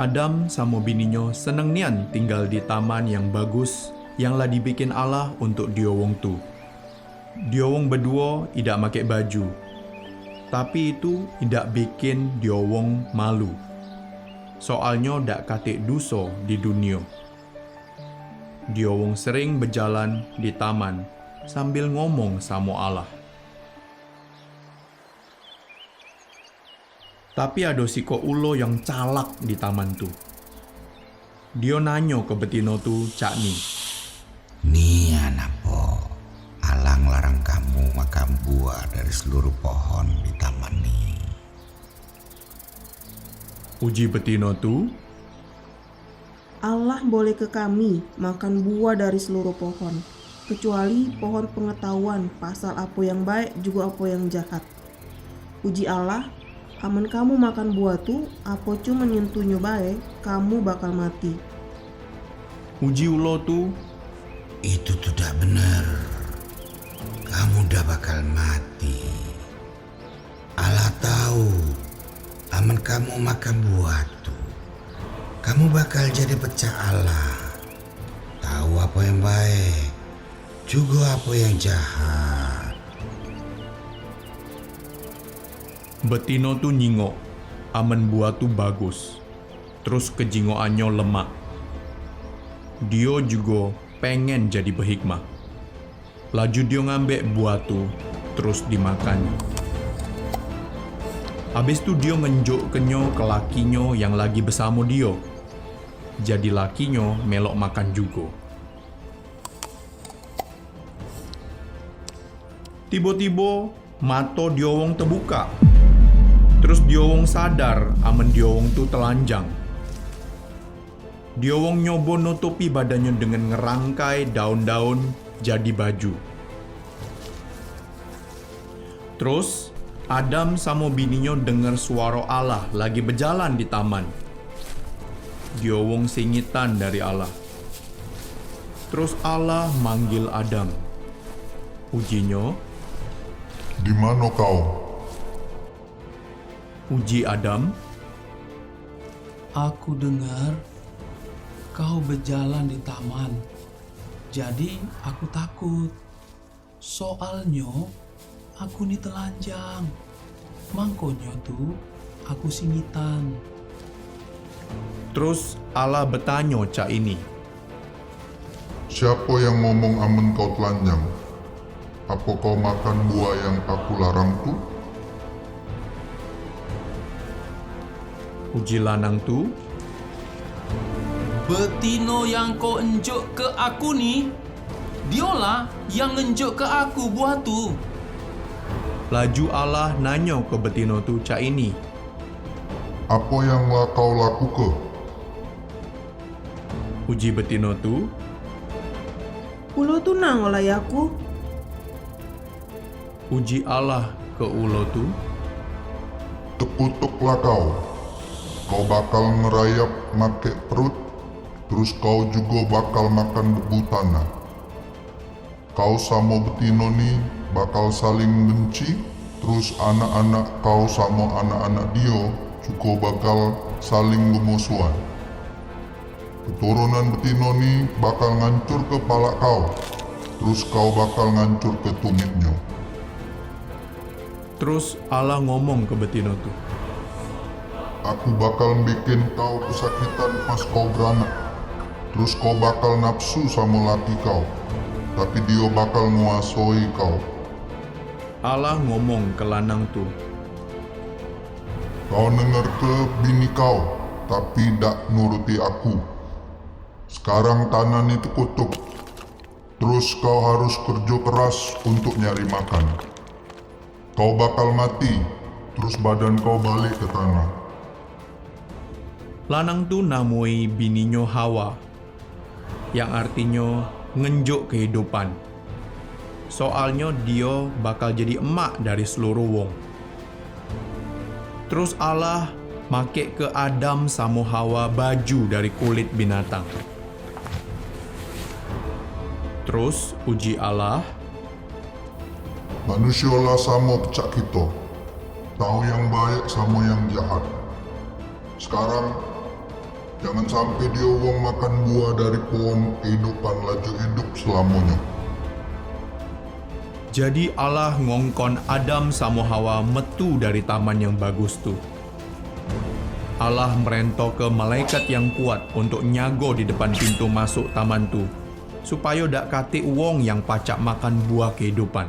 Adam sama bininya seneng nian tinggal di taman yang bagus yang lah dibikin Allah untuk diowong tu. Diowong berdua tidak make baju, tapi itu tidak bikin diowong malu. Soalnya dak katik dosa di dunia. Diowong sering berjalan di taman sambil ngomong sama Allah. Tapi ada siko ulo yang calak di taman tu. Dia nanya ke betina tu cak ni. Ni apa? Alang larang kamu makan buah dari seluruh pohon di taman ni. Uji betina tu, Allah boleh ke kami makan buah dari seluruh pohon, kecuali pohon pengetahuan pasal apa yang baik juga apa yang jahat. Puji Allah, aman kamu makan buah tu, apa cuma nyentuhnya baik, kamu bakal mati. uji ulo tu, Itu tidak benar. Kamu dah bakal mati. Allah tahu, aman kamu makan buah tu, kamu bakal jadi pecah Allah. Tahu apa yang baik, juga apa yang jahat. betina tu nyingok, aman buah tu bagus. Terus kejingoannya lemak. Dia juga pengen jadi berhikmah. Laju dia ngambil buah tu, terus dimakan. Habis tu dia ngenjuk kenyo ke lakinya yang lagi bersama dia. Jadi lakinya melok makan juga. Tiba-tiba mata diowong terbuka. Terus diowong sadar aman diowong tu telanjang. Diowong nyoba nutupi badannya dengan ngerangkai daun-daun jadi baju. Terus Adam sama bininya dengar suara Allah lagi berjalan di taman. Diowong singitan dari Allah. Terus Allah manggil Adam. Ujinya, Di mana kau? uji Adam, Aku dengar kau berjalan di taman, jadi aku takut. Soalnya aku ni telanjang, mangkonya tu aku singitan. terus Allah bertanya cak ini. Siapa yang ngomong aman kau telanjang? Apa kau makan buah yang aku larang tu? Uji lanang tu, Betino yang kau enjuk ke aku ni, dialah yang enjuk ke aku buah tu. laju Allah nanya ke betina tu cak ini. Apa yang lah kau lakukan? Uji betina tu, Ulo tu nang oleh aku, uji Allah ke ulo tu, Terkutuklah kau. Kau bakal ngerayap make perut, terus kau juga bakal makan debu tanah. Kau sama betino ni bakal saling benci, terus anak-anak kau sama anak-anak dia juga bakal saling bermusuhan. Keturunan betino ni bakal ngancur kepala kau, terus kau bakal ngancur ke tumitnya. terus Allah ngomong ke betina tu. Aku bakal bikin kau kesakitan pas kau beranak. Terus kau bakal nafsu sama laki kau, tapi dia bakal nguasai kau. Allah ngomong ke lanang tu. Kau denger ke bini kau, tapi dak nuruti aku. Sekarang tanah ni terkutuk. Terus kau harus kerja keras untuk nyari makan. Kau bakal mati, terus badan kau balik ke tanah. Lanang tu namui bininya Hawa, yang artinya ngenjuk kehidupan. Soalnya dia bakal jadi emak dari seluruh wong. Terus Allah make ke Adam sama Hawa baju dari kulit binatang. Terus uji Allah, Manusia lah sama pecah kita. Tahu yang baik sama yang jahat. Sekarang, Jangan sampai dia wong makan buah dari pohon kehidupan laju hidup selamanya. Jadi Allah ngongkon Adam sama Hawa metu dari taman yang bagus tu. Allah merentau ke malaikat yang kuat untuk nyago di depan pintu masuk taman tu, supaya dak katik wong yang pacak makan buah kehidupan.